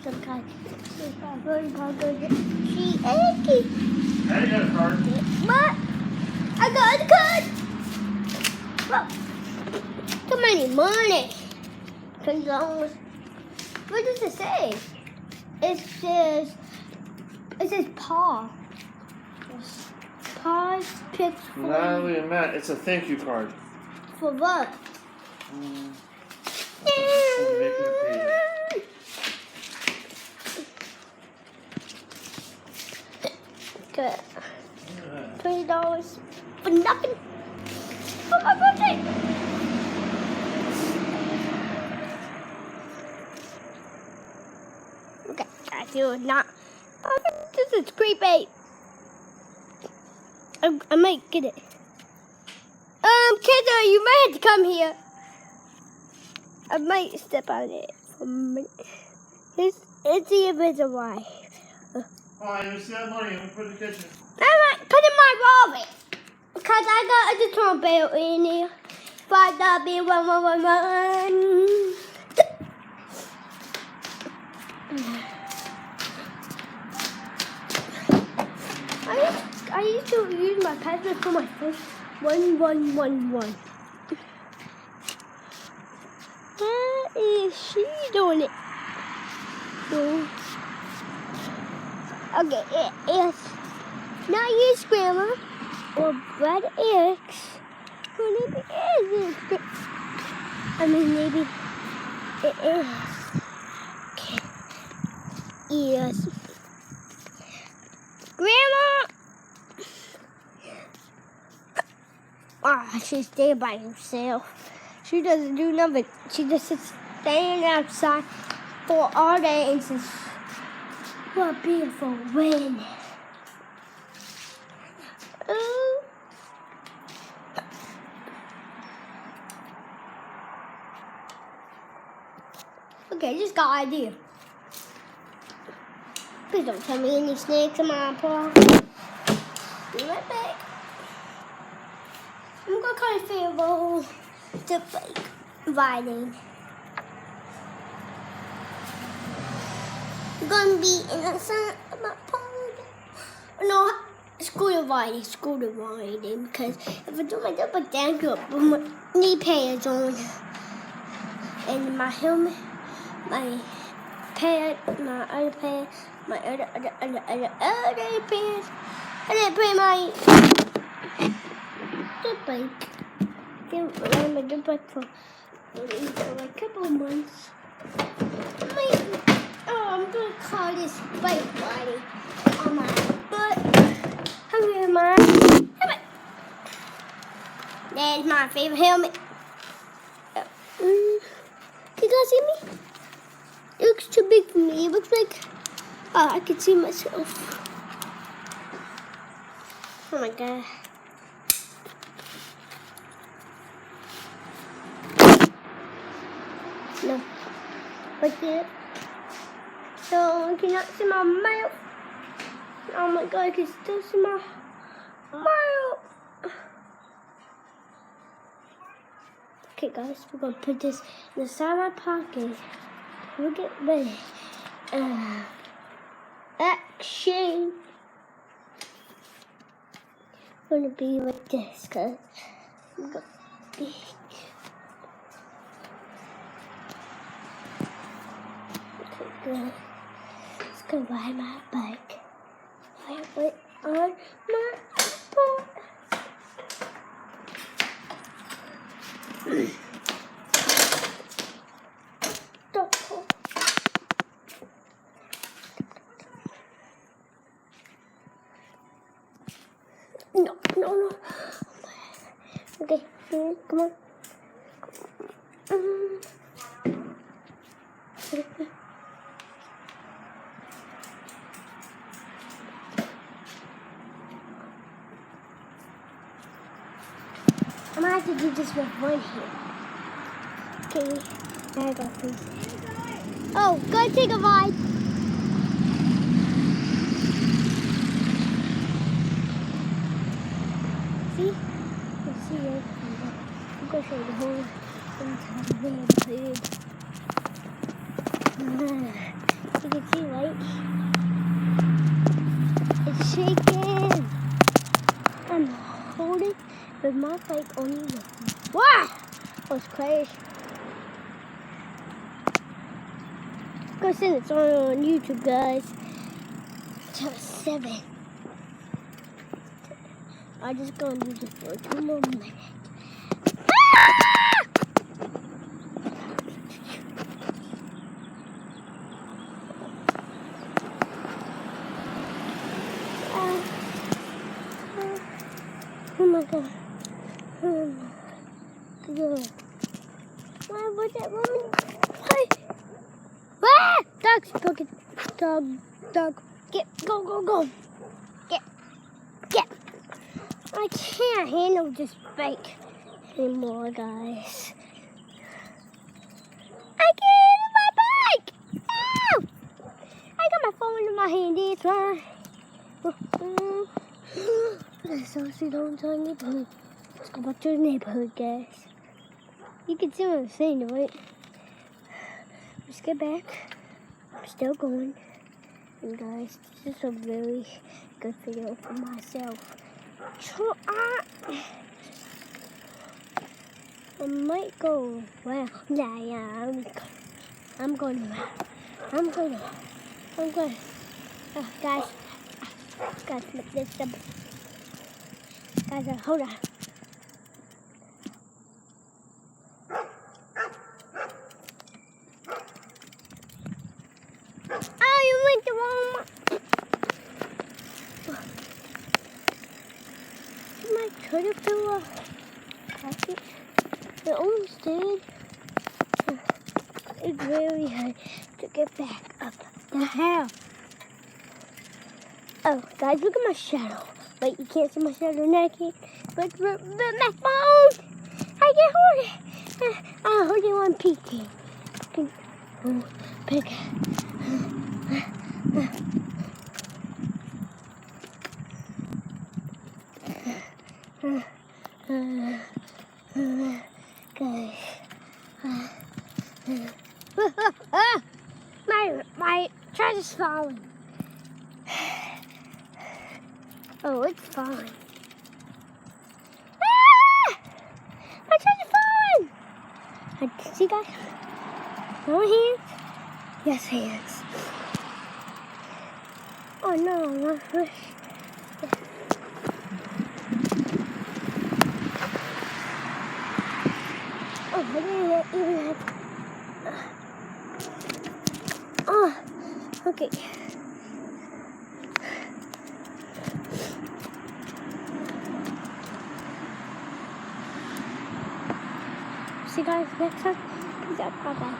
Sometimes if I really want to go she achy. Hey, you got a card. What? I got a card. Look. Too many money. What does it say? It says paw. Paws picks for Natalie and Matt, it's a thank you card. For what? For making a page. Good. $20 for nothing. For my birthday. Okay, I do not. This is creepy. I might get it. Kiddo, you might have to come here. I might step on it for a minute. Let's see if it's alive. Fine, you see that money, I'm gonna put it in the kitchen. I might put in my wallet. Because I got a guitar bell in here. 5W1111. I used to use my password for my phone. 1111. What is she doing it? Okay, it is not use grammar or but X. Well, maybe it is. I mean, maybe it is. Okay. Yes. Grandma! Ah, she's there by herself. She doesn't do nothing. She just sits standing outside for all day and says, what a beautiful wind. Okay, just got an idea. Please don't tell me any snakes in my paw. Be right back. I'm gonna call it favorable to fake riding. I'm gonna be in the sun of my pond. No, scooter riding, because if I do my double dance up with my knee pads on and my helmet, my pad, my other pad, my other pad, and then put my dirt bike. Didn't ride my dirt bike for a couple of months. I'm gonna call this bike riding on my butt. Come here, my helmet. That's my favorite helmet. Can you guys see me? It looks too big for me. It looks like I can see myself. Oh my god. No. Like that. So I cannot see my mouth. Oh my god, I can still see my mouth. Okay guys, we're gonna put this inside my pocket. We'll get ready. Action. Gonna be like this, cause I'm gonna be. Okay, good. Let's go ride my bike. Right on my butt. No. Okay, come on. I'm gonna have to do this with one hand. Okay, there I go, please. Oh, go take a ride. See? You see it. I'm gonna show you the whole entire head. You can With my fake only one. Wow! That was crazy. Go send it on YouTube, guys. Till 7. I'm just gonna do this for 2 more minutes. Oh my god. Oh my god. Why was that woman? Why? Ah! Dogs, pocket. Dog. Go. Get. I can't handle this bike anymore, guys. I can't handle my bike! Ow! I got my phone in my hand, it's right. So she don't tell neighborhood. Let's go back to the neighborhood, guys. You can see what I'm saying, right? Let's get back. I'm still going. And guys, this is a really good video for myself. I might go. Well, yeah. I'm going. Guys, flip this up. Guys, hold on. Oh, you went the wrong one. My caterpillar. It almost did. It's very hard to get back up the hill. Oh, guys, look at my shadow. Wait, you can't see my shadow now, but my phone! I can't hold it. I'll hold it one peeking. Pick. Guys. My treasure's falling. Oh, it's falling. My treasure's falling! See, guys? No hands? Yes, hands. Oh, no, my fish. Oh, I didn't even have... Oh, okay. See you guys next time. Peace out. Bye-bye.